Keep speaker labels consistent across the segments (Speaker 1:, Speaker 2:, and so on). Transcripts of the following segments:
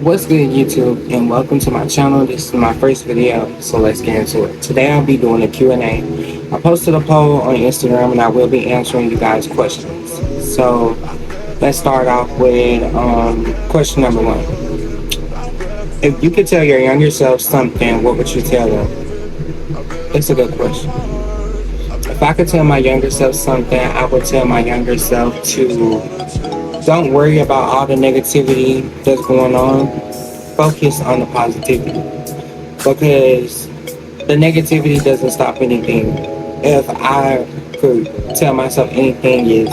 Speaker 1: What's good, YouTube, and welcome to my channel. This is my first video, so let's get into it. Today I'll be doing a Q&A. I posted a poll on Instagram and I will be answering you guys' questions. So let's start off with question number one. If you could tell your younger self something, what would you tell them? It's a good question. If I could tell my younger self something, I would tell my younger self to don't worry about all the negativity that's going on. Focus on the positivity, because the negativity doesn't stop anything. If I could tell myself anything, is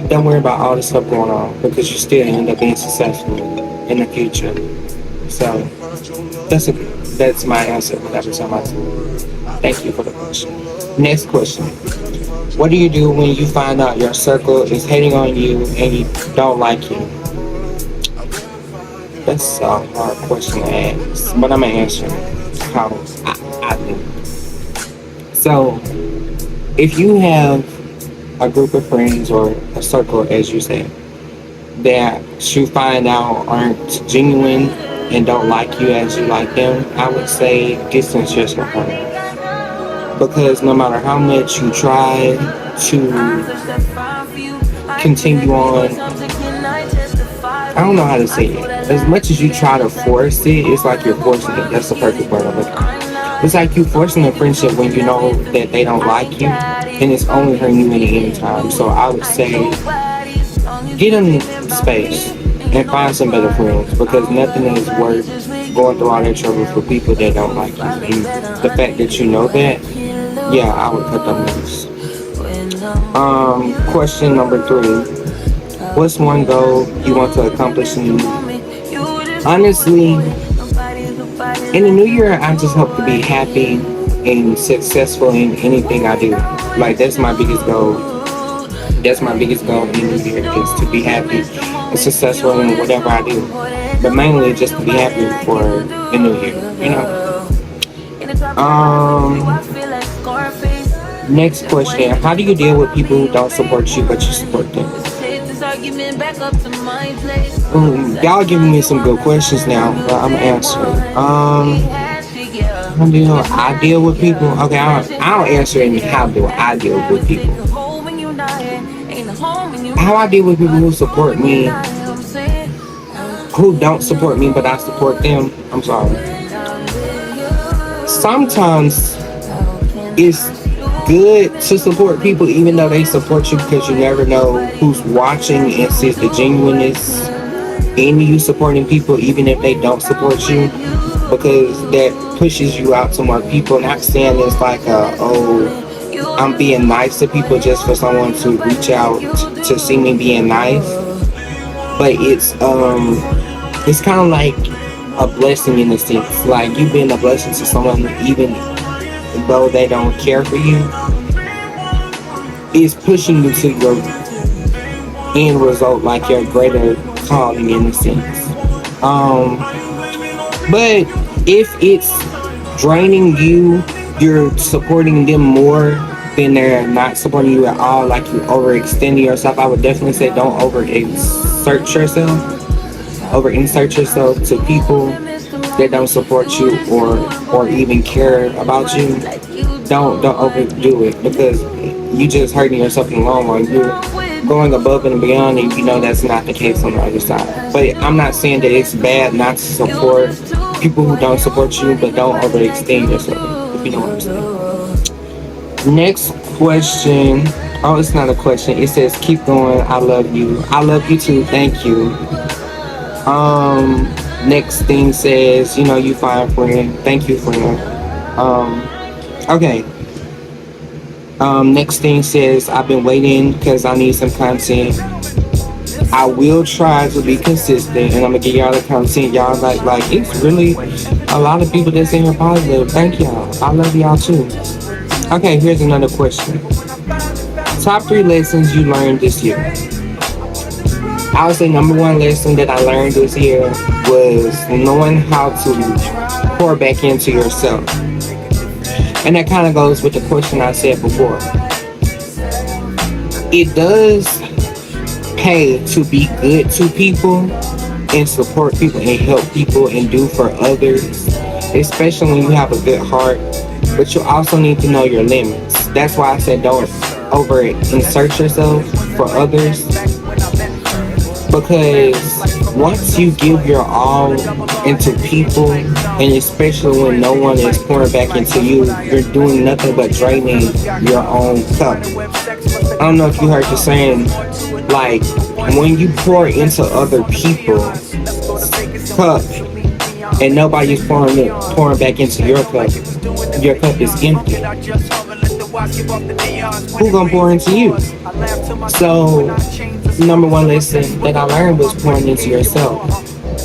Speaker 1: don't worry about all the stuff going on, because you still end up being successful in the future. So that's my answer. That was on my Thank you for the question. Next question. What do you do when you find out your circle is hating on you and you don't like you? That's a hard question to ask, but I'm going to answer how I do. So, if you have a group of friends or a circle, as you say, that you find out aren't genuine and don't like you as you like them, I would say distance yourself from them. Because no matter how much you try to continue on, I don't know how to say it. As much as you try to force it, it's like you're forcing it. That's the perfect word I'm looking for. It's like you forcing a friendship when you know that they don't like you, and it's only hurting you in the meantime. So I would say, get them space and find some better friends, because nothing is worth going through all that trouble for people that don't like you. And the fact that you know that, yeah, I would cut them loose. Question number 3. What's one goal you want to accomplish in the new year? Honestly, in the new year, I just hope to be happy and successful in anything I do. Like, that's my biggest goal. That's my biggest goal in the new year, is to be happy and successful in whatever I do. But mainly just to be happy for the new year, you know? Next question. How do you deal with people who don't support you but you support them? Y'all giving me some good questions now, but I'm answering. I deal with people. Okay, I'll answer any how do I deal with people. How I deal with people who support me, who don't support me but I support them. I'm sorry. Sometimes it's good to support people even though they support you, because you never know who's watching and sees the genuineness in you supporting people even if they don't support you, because that pushes you out to more people. Not saying it's like I'm being nice to people just for someone to reach out to see me being nice, but it's kind of like a blessing in a sense. Like, you being a blessing to someone even though they don't care for you, is pushing you to your end result, like your greater calling in a sense. But if it's draining you, you're supporting them more than they're not supporting you at all, like you overextending yourself, I would definitely say don't overinsert yourself to people that don't support you or even care about you. Don't overdo it, because you just hurting yourself in the long run. You're going above and beyond, and you know that's not the case on the other side. But I'm not saying that it's bad not to support people who don't support you, but don't overextend yourself, if you know what I'm saying. Next question. Oh, it's not a question. It says, keep going. I love you. I love you too. Thank you. Next thing says, you fine, friend. Thank you, friend. Okay. Next thing says, I've been waiting because I need some content. I will try to be consistent, and I'm gonna give y'all the content y'all like. It's really a lot of people that's in here positive. Thank y'all. I love y'all too. Okay, here's another question. Top 3 lessons you learned this year. I would say number 1 lesson that I learned this year was knowing how to pour back into yourself. And that kind of goes with the question I said before. It does pay to be good to people and support people and help people and do for others, especially when you have a good heart. But you also need to know your limits. That's why I said don't over insert yourself for others, because once you give your all into people, and especially when no one is pouring back into you, you're doing nothing but draining your own cup. I don't know if you heard the saying, like, when you pour into other people's cup and nobody's pouring back into your cup is empty. Who gonna pour into you? So, number one lesson that I learned was pouring into yourself,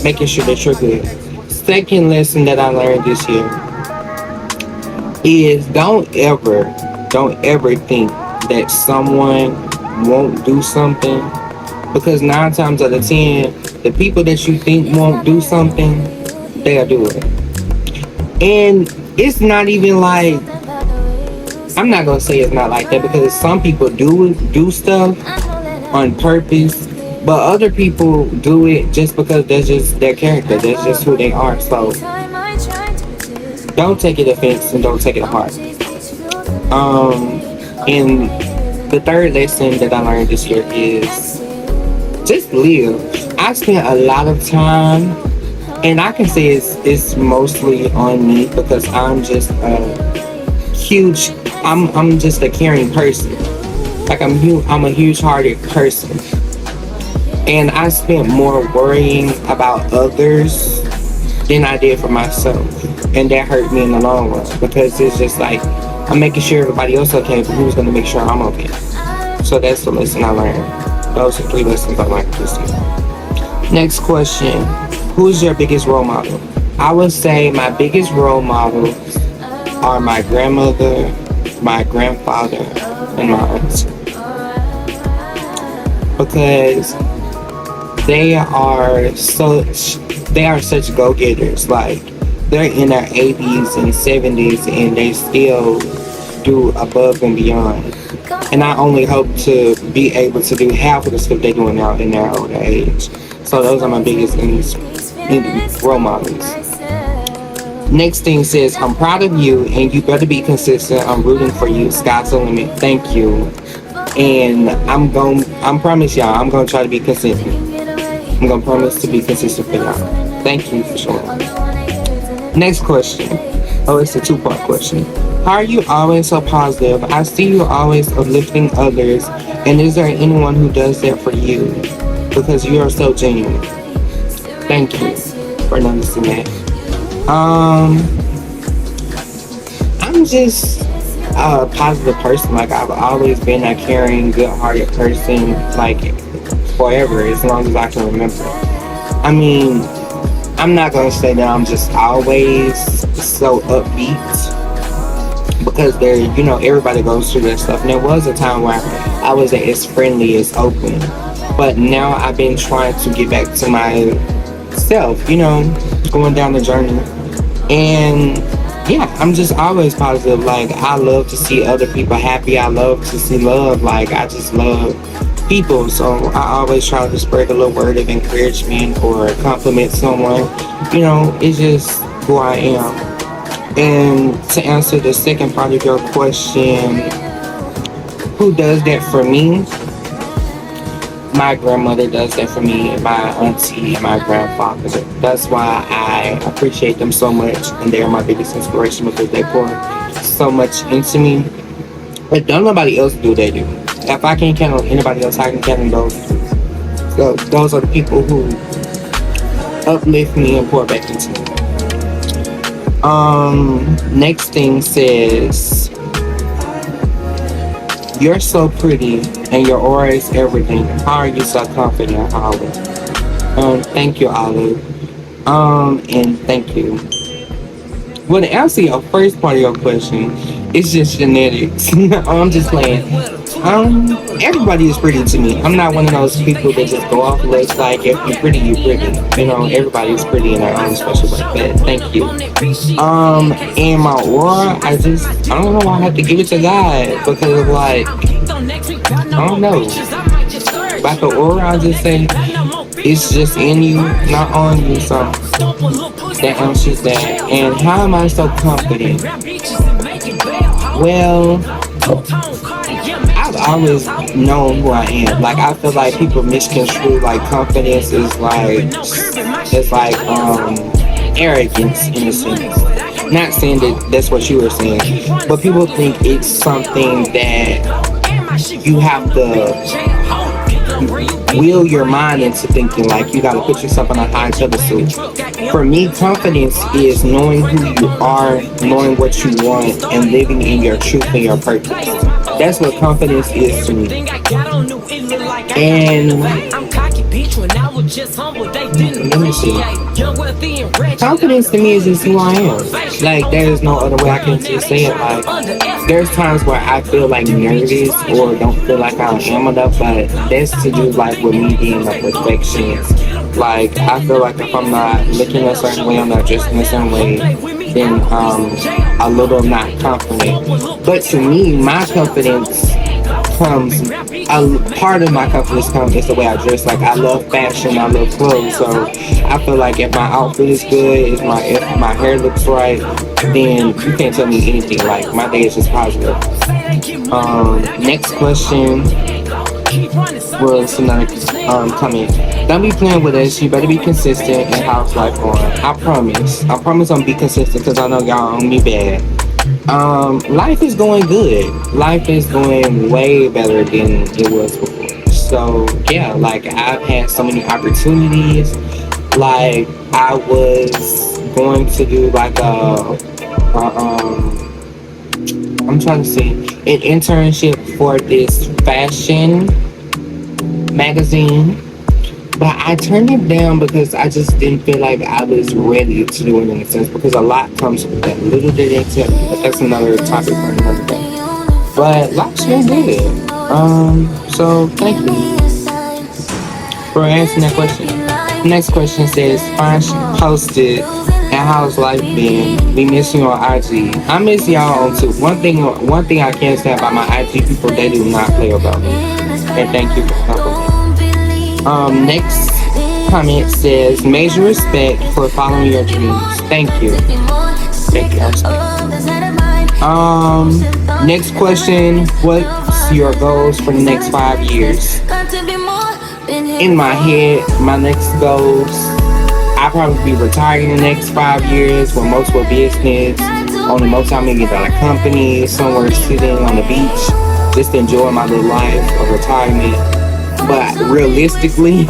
Speaker 1: making sure that you're good. Second lesson that I learned this year is don't ever think that someone won't do something, because 9 times out of 10, the people that you think won't do something, they'll do it. And it's not even like, I'm not gonna say it's not like that, because some people do stuff on purpose, but other people do it just because that's just their character, that's just who they are. So don't take it offense and don't take it to heart. And the third lesson that I learned this year is just live. I spent a lot of time, and I can say it's mostly on me, because I'm just I'm just a caring person. Like I'm a huge-hearted person, and I spent more worrying about others than I did for myself, and that hurt me in the long run, because it's just like I'm making sure everybody else okay, but who's gonna make sure I'm okay? So that's the lesson I learned. Those are 3 lessons I learned this year. Next question: who's your biggest role model? I would say my biggest role models are my grandmother, my grandfather, and my auntie, because they are such go-getters. Like, they're in their 80s and 70s, and they still do above and beyond. And I only hope to be able to do half of the stuff they're doing now in their older age. So those are my biggest role models. Next thing says, I'm proud of you, and you better be consistent. I'm rooting for you. Sky's the limit. Thank you. And I promise y'all, I'm gonna try to be consistent. I'm gonna promise to be consistent for y'all. Thank you for showing up. Next question. Oh, it's a 2-part question. How are you always so positive? I see you always uplifting others. And is there anyone who does that for you? Because you are so genuine. Thank you for noticing that. I'm just a positive person. Like, I've always been a caring, good-hearted person, like, forever, as long as I can remember. I mean, I'm not gonna say that I'm just always so upbeat, because everybody goes through that stuff. And there was a time where I wasn't as friendly, as open, but now I've been trying to get back to myself, going down the journey. And yeah, I'm just always positive. Like, I love to see other people happy. I love to see love. Like, I just love people. So I always try to spread a little word of encouragement or compliment someone. It's just who I am. And to answer the second part of your question, who does that for me? My grandmother does that for me, and my auntie, and my grandfather. That's why I appreciate them so much, and they're my biggest inspiration, because they pour so much into me. But don't nobody else do what they do. If I can't count on anybody else, I can count on those. So those are the people who uplift me and pour back into me. Next thing says, you're so pretty and your aura is everything. How are you so confident, Olive? Thank you, Olive. And thank you. Well, to answer your first part of your question, it's just genetics. I'm just playing. Everybody is pretty to me. I'm not one of those people that just go off looks. Like, if you're pretty, you're pretty. Everybody's pretty in their own special way. But thank you. And my aura, I don't know why I have to give it to God, because, like, I don't know. About the aura, I just say, It's just in you, not on you. So that answers that. And how am I so confident? Well, I've always known who I am. Like, I feel like people misconstrue like confidence is like, it's like arrogance in a sense. Not saying that that's what you were saying, but people think it's something that you have to will your mind into thinking, like you gotta put yourself on a high pedestal. For me, confidence is knowing who you are, knowing what you want, and living in your truth and your purpose. That's what confidence is to me. And let me see. Confidence to me is just who I am. Like, there's no other way I can just say it. Like, there's times where I feel like nervous or don't feel like I am enough, but that's to do like with me being a perfectionist. Like, I feel like if I'm not looking a certain way, I'm not dressing a certain way, then a little not confident. But to me, my confidence comes, a part of my confidence comes is the way I dress. Like, I love fashion, I love clothes, so I feel like if my outfit is good, if my hair looks right, then you can't tell me anything. Like, my day is just positive. Next question was another comment. Don't be playing with us. You better be consistent and how's life going. I promise I'm gonna be consistent because I know y'all own me bad. Life is going good. Life is going way better than it was before. So yeah, like, I've had so many opportunities. Like, I was going to do like I'm trying to say an internship for this fashion magazine, but I turned it down because I just didn't feel like I was ready to do it, in a sense, because a lot comes with that. Little did they tell me, but that's another topic for another day. But life's been good. So thank you for answering that question. Next question says, fine, she posted, and how's life been? We miss you on IG. I miss y'all on too. One thing I can say about my IG people, they do not play about me. And thank you for complimenting. Next comment says, major respect for following your dreams. Thank you. Thank you. Next question, what's your goals for the next 5 years? In my head, my next goals, I'll probably be retired in the next 5 years with multiple business, on a multi-million-dollar company, somewhere sitting on the beach, just enjoying my little life of retirement. But realistically,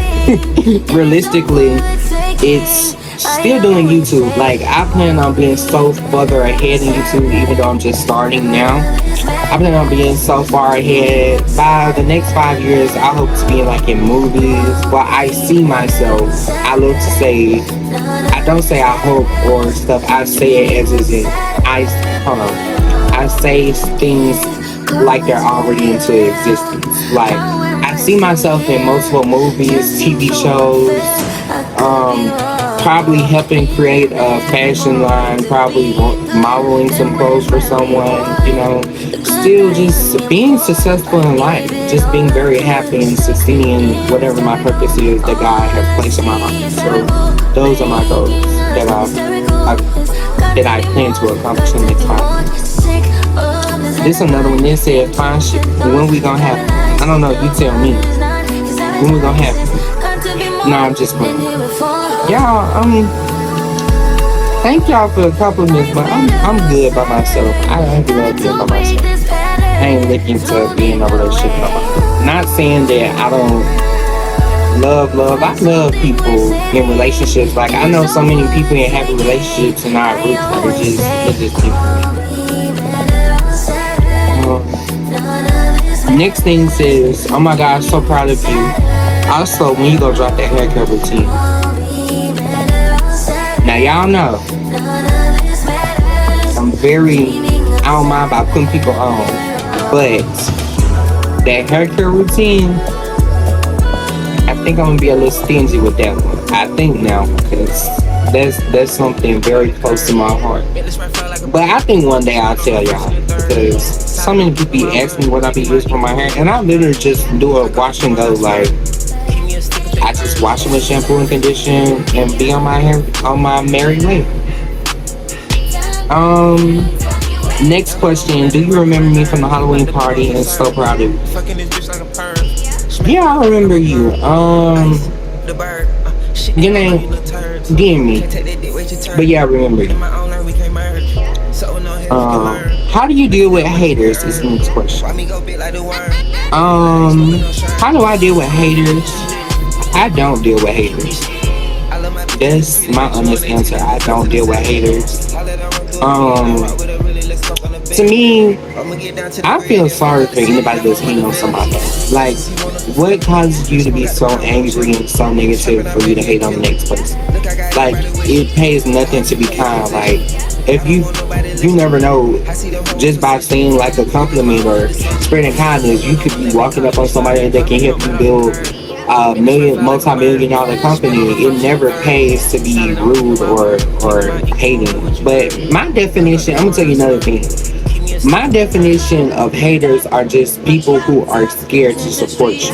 Speaker 1: it's still doing YouTube. Like, I plan on being so further ahead in YouTube, even though I'm just starting now. I plan on being so far ahead. By the next 5 years, I hope to be like in movies. Well, I see myself. I love to say, I don't say I hope or stuff. I say it as is. I say things like they're already into existence. Like, I see myself in multiple movies, TV shows, probably helping create a fashion line, probably modeling some clothes for someone, you know, still just being successful in life, just being very happy and succeeding in whatever my purpose is that God has placed in my life. So those are my goals that I plan to accomplish in the next 5 years. This another one. This said, fine shit. When we gonna have it? I don't know. You tell me. When we gonna have it? No, I'm just playing. Y'all, thank y'all for the compliments, but I'm good by myself. I'm good by myself. I ain't looking to be in a relationship with nobody. Not saying that I don't love. I love people in relationships. Like, I know so many people in happy relationships and our roots are just different. Next thing says, oh my gosh, so proud of you. Also, when you go drop that haircut routine. Now, y'all know, I don't mind about putting people on, but that haircut routine, I think I'm gonna be a little stingy with that one. I think now, because that's something very close to my heart. But I think one day I'll tell y'all, because so many people ask me what I be using for my hair, and I literally just do a wash and go. Like, I just wash them with shampoo and condition and be on my hair on my merry way. Next question. Do you remember me from the Halloween party and so proud of you? Yeah, I remember you. Your name DM me. But yeah, I remember you. How do you deal with haters is the next question. How do I deal with haters? I don't deal with haters. That's my honest answer. I don't deal with haters. To me, I feel sorry for anybody that's hating on somebody. Like, what causes you to be so angry and so negative for you to hate on the next person? Like, it pays nothing to be kind. Like, if you never know, just by saying like a compliment or spreading kindness, you could be walking up on somebody that can help you build a multi-million-dollar company. It never pays to be rude or hating. But my definition, I'm gonna tell you another thing. My definition of haters are just people who are scared to support you,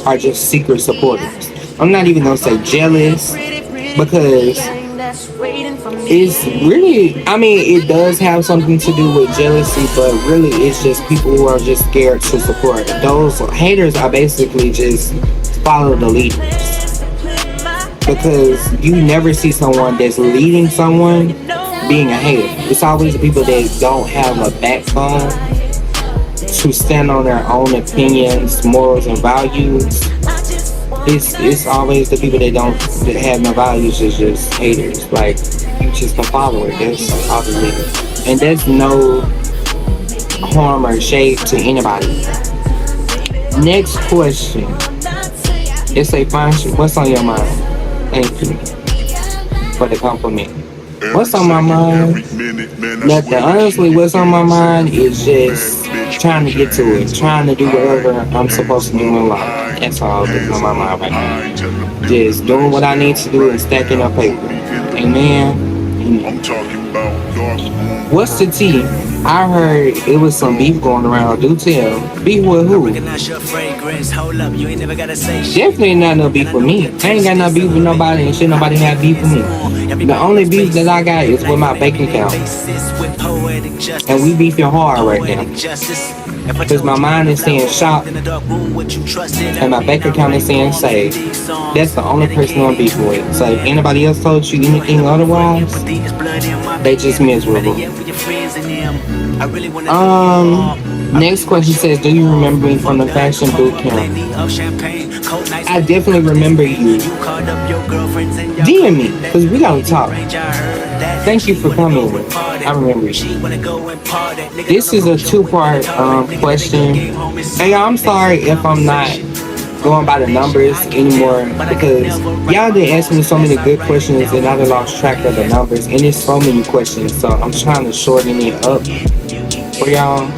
Speaker 1: are just secret supporters. I'm not even gonna say jealous, because it's really, I mean, it does have something to do with jealousy, but really it's just people who are just scared to support. Those haters are basically just follow the leaders, because you never see someone that's leading someone being a hater. It's always the people that don't have a backbone to stand on their own opinions, morals, and values. It's always the people that have no values is just haters. Like, you just a follower. That's obviously, and there's no harm or shade to anybody. Next question. It's a fine. What's on your mind? Thank you for the compliment. What's on my mind? Nothing. Honestly, what's on my mind is just trying to get to it. Trying to do whatever I'm supposed to do in life. That's all that's on my mind right now. Just doing what I need to do and stacking up paper. Amen. What's the tea? I heard it was some beef going around. Do tell. Beef with who? Definitely not no beef with me. I ain't got no beef with nobody, and shit nobody have beef with me. The only beef that I got is with my bank account. And we beefing hard right now. Because my mind is saying shop and my bank account is saying save. That's the only person I'm beefing with. So if anybody else told you anything otherwise, they just miserable. Next question says, do you remember me from the fashion boot camp? I definitely remember you. DM me, because we gotta talk. Thank you for coming. I remember you. This is a two-part question. Hey, I'm sorry if I'm not going by the numbers anymore, because y'all did ask me so many good questions and I done lost track of the numbers, and there's so many questions, so I'm trying to shorten it up for y'all.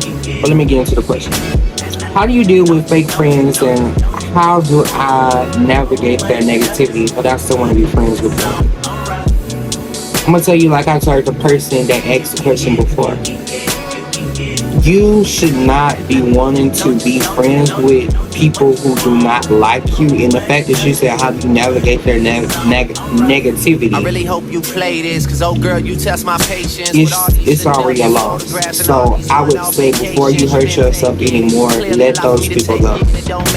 Speaker 1: But let me get into the question. How do you deal with fake friends, and how do I navigate their negativity but I still want to be friends with them? I'm gonna tell you like I told the person that asked the question before. You should not be wanting to be friends with people who do not like you, and the fact that you said how do you navigate their negativity,
Speaker 2: I really hope you play this, cause oh girl, you test my patience.
Speaker 1: It's already a loss. So I would say before you hurt yourself anymore, let those people go.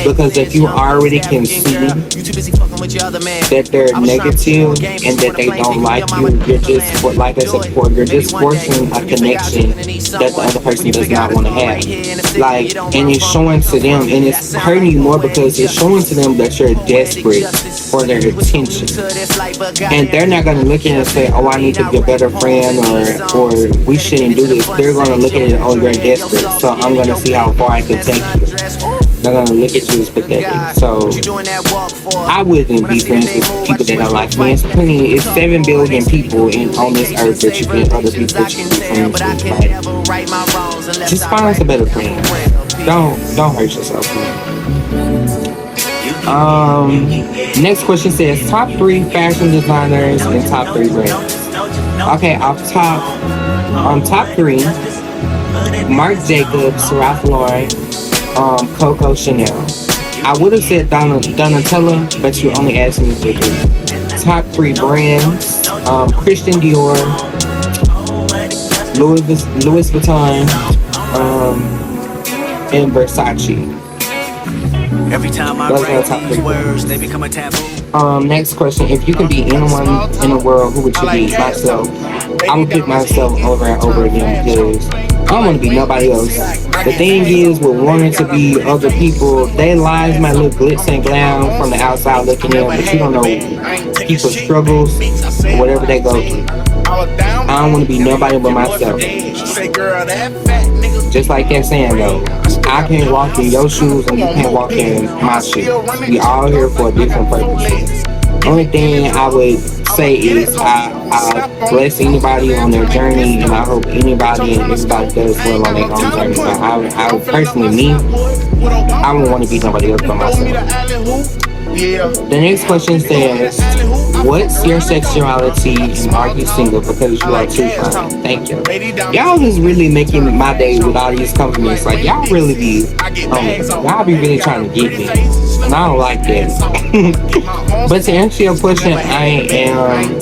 Speaker 1: Because if you already can see that they're negative and that they don't like you, you're just, like I said before, you're just forcing a connection that the other person does not want to have. Like, and it's showing to them, and it's hurting you more because it's showing to them that you're desperate for their attention. And they're not going to look at it and say, oh, I need to be a better friend, or we shouldn't do this. They're going to look at it, oh, you're desperate, so I'm going to see how far I can take you. They're going to look at you as pathetic. So I wouldn't be friends with people that don't like me. It's 7 billion people on this earth that you can, other people that you can be friends with. Like, just find us a better friend. Don't hurt yourself, man. Next question says top 3 fashion designers and top 3 brands. Okay, on top 3, Marc Jacobs, Ralph Lauren, Coco Chanel. I I would have said Donatella, but you only asked me for 3. Top 3 brands: Christian Dior, Louis Vuitton, and Versace.
Speaker 2: Every time I
Speaker 1: Those are the
Speaker 2: write
Speaker 1: top 3
Speaker 2: these words,
Speaker 1: brands.
Speaker 2: they become a taboo.
Speaker 1: Next question: if you could be anyone in the world, who would you be? Myself. I would pick myself over and over again because I don't want to be nobody else. The thing is, with wanting to be other people, their lives might look glitz and glam from the outside looking in, but you don't know people's struggles or whatever they go through. I don't want to be nobody but myself. Just like that saying though, I can't walk in your shoes and you can't walk in my shoes. We all here for a different purpose. Only thing I would say is I bless anybody on their journey, and I hope anybody and everybody does well on their own journey. But I would personally, me, I wouldn't want to be nobody else but myself. The next question says, what's your sexuality and are you single because you are too fine? Thank you. Y'all is really making my day with all these compliments. Like, y'all really be, y'all be really trying to get me. And I don't like that. But to answer your question, I am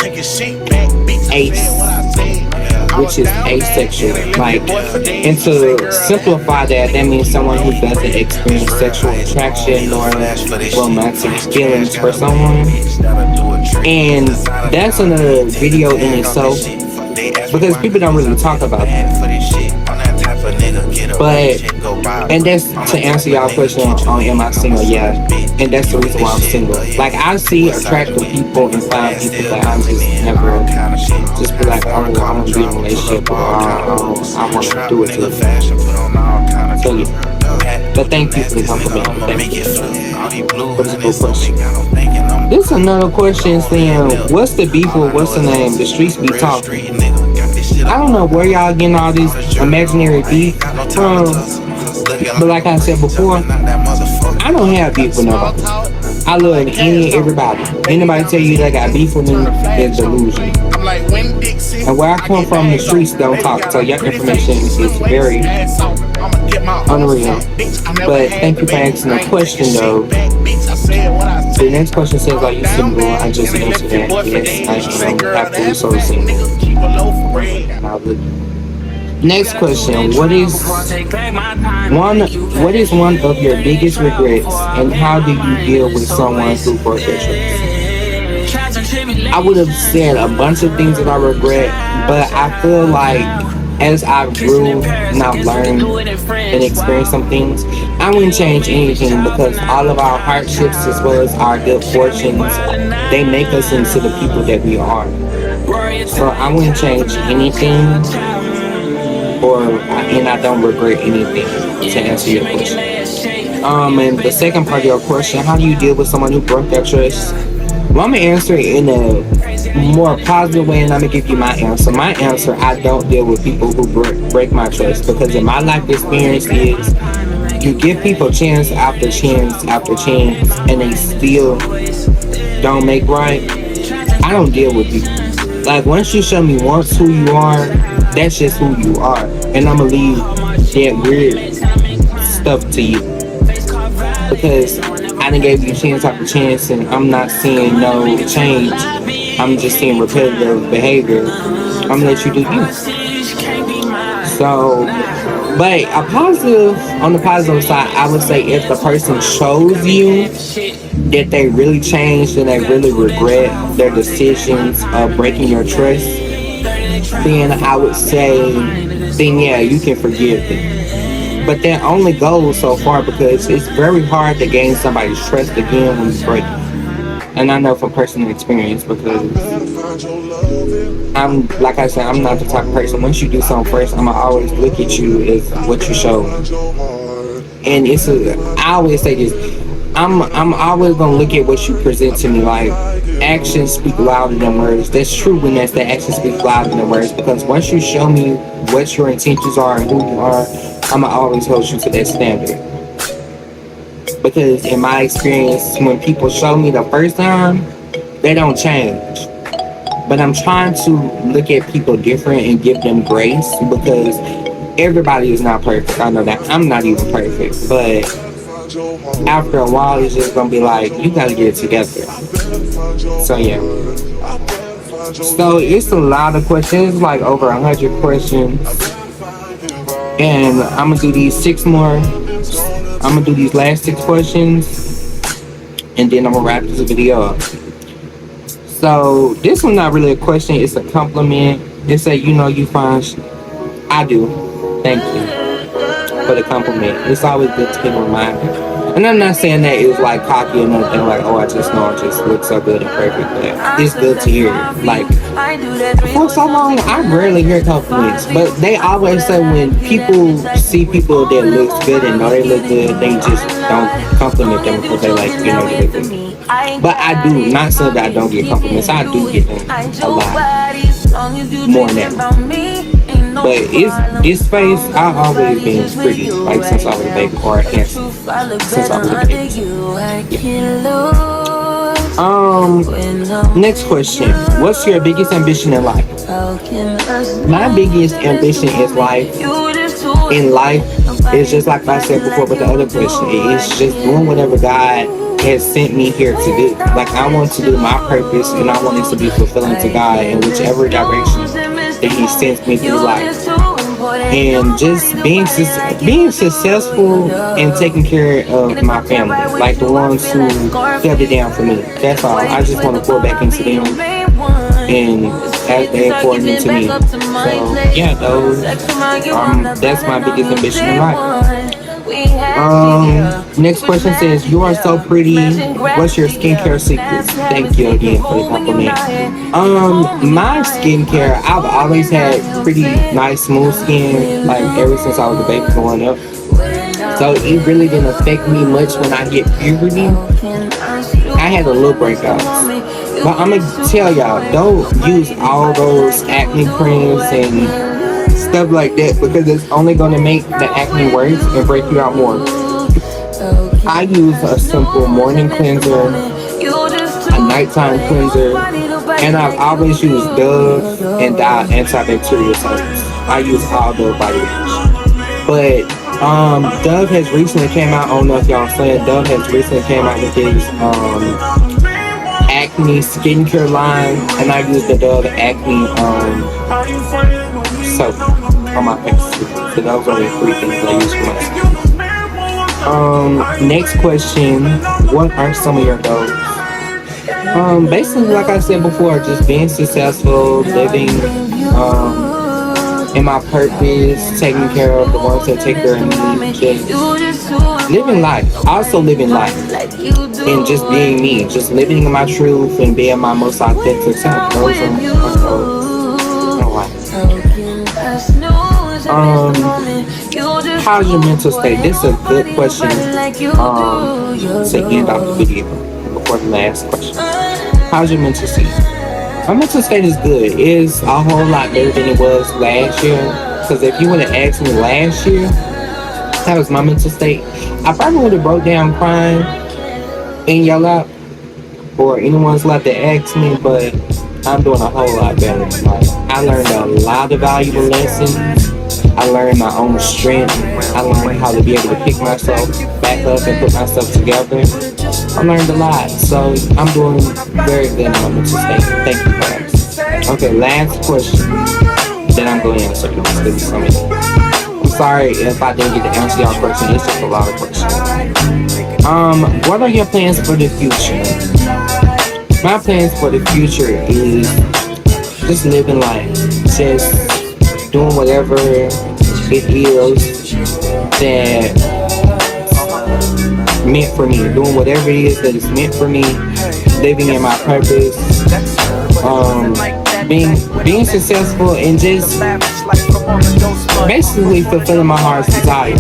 Speaker 1: ace, which is asexual. Like, and to simplify that, that means someone who doesn't experience sexual attraction or romantic feelings for someone. And that's another video in itself because people don't really talk about that. But, and that's to answer y'all question on am I single? Yeah. And that's the reason why I'm single. Like, I see attractive people and fine people, but I'm just never just be like, oh, I want to be in a relationship or I want to do it too. So yeah. But thank you for the compliment. Thank you. What's the good question? This is another question saying, what's the beef or what's the name? The streets be talking. I don't know where y'all getting all this imaginary beef from, but like I said before, I don't have beef with nobody. I love everybody. Anybody tell you they got beef with me is delusion. And where I come from, the streets don't talk, so your information is very unreal. But thank you for asking the question though. The next question says, are you single? I just answered that. Yes, I am happily so single. Next question, what is one of your biggest regrets and how do you deal with someone who broke your trust? I would have said a bunch of things that I regret, but I feel like as I grew and I've learned and experienced some things, I wouldn't change anything because all of our hardships as well as our good fortunes, they make us into the people that we are. So I wouldn't change anything, and I don't regret anything, to answer your question. And the second part of your question, how do you deal with someone who broke your trust? Well, I'm gonna answer it in a more positive way, and I'm gonna give you my answer. My answer, I don't deal with people who break my trust, because in my life experience is you give people chance after chance after chance, and they still don't make right. I don't deal with people. Like, once you show me once who you are, that's just who you are. And I'm gonna leave that weird stuff to you. Because I done gave you chance after chance and I'm not seeing no change. I'm just seeing repetitive behavior. I'm gonna let you do you. So, but on the positive side, I would say if the person shows you that they really changed and they really regret their decisions of breaking your trust, then I would say, then yeah, you can forgive them. But that only goes so far because it's very hard to gain somebody's trust again when you break it. And I know from personal experience because I'm, like I said, I'm not the type of person. Once you do something first, I'm gonna always look at you as what you show. And I always say this, I'm always gonna look at what you present to me. Like, actions speak louder than words. That's true when that's the actions speak louder than words, because once you show me what your intentions are and who you are, I'ma always hold you to that standard. Because in my experience, when people show me the first time, they don't change. But I'm trying to look at people different and give them grace, because everybody is not perfect. I know that I'm not even perfect, but after a while, it's just gonna be like, you gotta get it together. So yeah. So it's a lot of questions, like over 100 questions. And I'm gonna do these 6 more. I'm gonna do these last 6 questions, and then I'm gonna wrap this video up. So this one's not really a question, it's a compliment. It say, you know, you fine. I do. Thank you for the compliment. It's always good to be reminded. And I'm not saying that it's like cocky or nothing, like, oh, I just know I just look so good and perfect, but it's good to hear. Like, for so long, I rarely hear compliments, but they always say when people see people that looks good and know they look good, they just don't compliment them because they like, you know, they look good. But I do, not so that I don't get compliments, I do get them a lot more now. But it's this face, I've always been pretty, like since I was a baby, or handsome since I was a baby. Yeah. Next question. What's your biggest ambition in life? My biggest ambition is in life is just like I said before with the other question. It's just doing whatever God has sent me here to do. Like, I want to do my purpose, and I want it to be fulfilling to God in whichever direction that He sends me through life. And just being successful and taking care of my family, like the ones who held it down for me. That's all. I just want to pour back into them, and as they pour into me. So yeah, that's my biggest ambition in life. Next question says, you are so pretty. What's your skincare secrets? Thank you again for the compliment. My skincare, I've always had pretty nice, smooth skin, like ever since I was a baby growing up. So it really didn't affect me much when I hit puberty. I had a little breakouts. But I'm gonna tell y'all, don't use all those acne creams and stuff like that, because it's only going to make the acne worse and break you out more. I use a simple morning cleanser, a nighttime cleanser, and I've always used Dove and Dial antibacterial soaps. I use all Dove body wash. But Dove has recently came out, I don't know if y'all said, Dove has recently came out with his acne skincare line, and I use the Dove acne soap on my face. So those are the 3 things I use for my skin. Next question, what are some of your goals? Basically, like I said before, just being successful, living in my purpose, taking care of the ones that take care of me, just living life, also living life, and just being me, just living in my truth and being my most authentic self. Those are my goals in life. How's your mental state? This is a good question to end off the video before the last question. How's your mental state? My mental state is good. It's a whole lot better than it was last year. Because if you would have asked me last year, how was my mental state, I probably would have broke down crying in your lap or anyone's lap that asked me, but I'm doing a whole lot better. Like, I learned a lot of valuable lessons. I learned my own strength. I learned how to be able to pick myself back up and put myself together. I learned a lot, so I'm doing very good in my mental state. Thank you guys. Okay, last question that I'm going to answer. I'm sorry if I didn't get to answer y'all question. It's just a lot of questions. What are your plans for the future? My plans for the future is just living life, just doing whatever it is that meant for me, doing whatever it is that is meant for me, living in my purpose, being successful, and just basically fulfilling my heart's desire.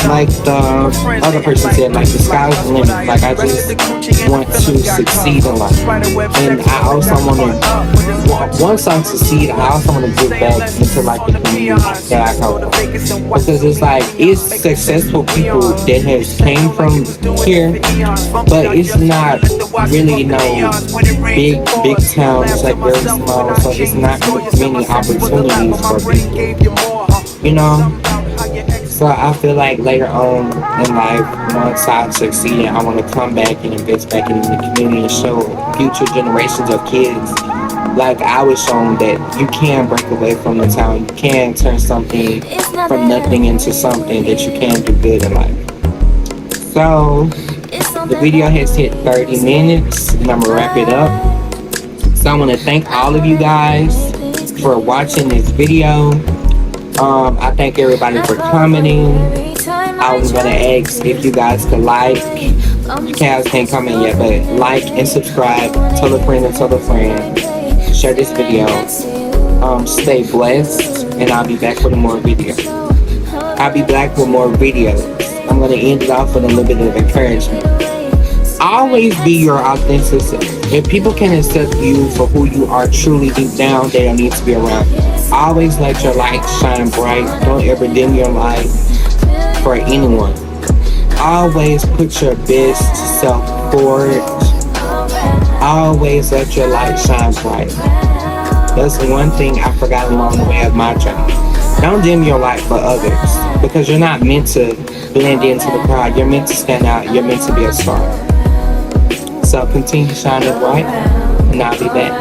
Speaker 1: Like the other person said, like the sky's the limit. Like, I just want to succeed in life, and I also want to, once I succeed, I also want to give back into like the community that I come from, because it's like, it's successful people that has came from here, but it's not really no big town. It's like very small, so it's not many opportunities for people. you know. So I feel like later on in life, once I succeed, I want to come back and invest back in the community and show future generations of kids, like I was shown, that you can break away from the town. You can turn something from nothing into something that you can do good in life. So the video has hit 30 minutes and I'm gonna wrap it up. So I want to thank all of you guys for watching this video. I thank everybody for commenting. I was gonna ask if you guys could like. You guys can't comment yet, but like and subscribe. Tell a friend and tell a friend. Share this video. Stay blessed, and I'll be back with more videos. I'll be back with more videos. I'm gonna end it off with a little bit of encouragement. Always be your authentic self. If people can accept you for who you are truly deep down, they don't need to be around you. Always let your light shine bright. Don't ever dim your light for anyone. Always put your best self forward. Always let your light shine bright. That's one thing I forgot along the way of my journey. Don't dim your light for others, because you're not meant to blend into the crowd. You're meant to stand out. You're meant to be a star. So continue shining bright, and I'll be back.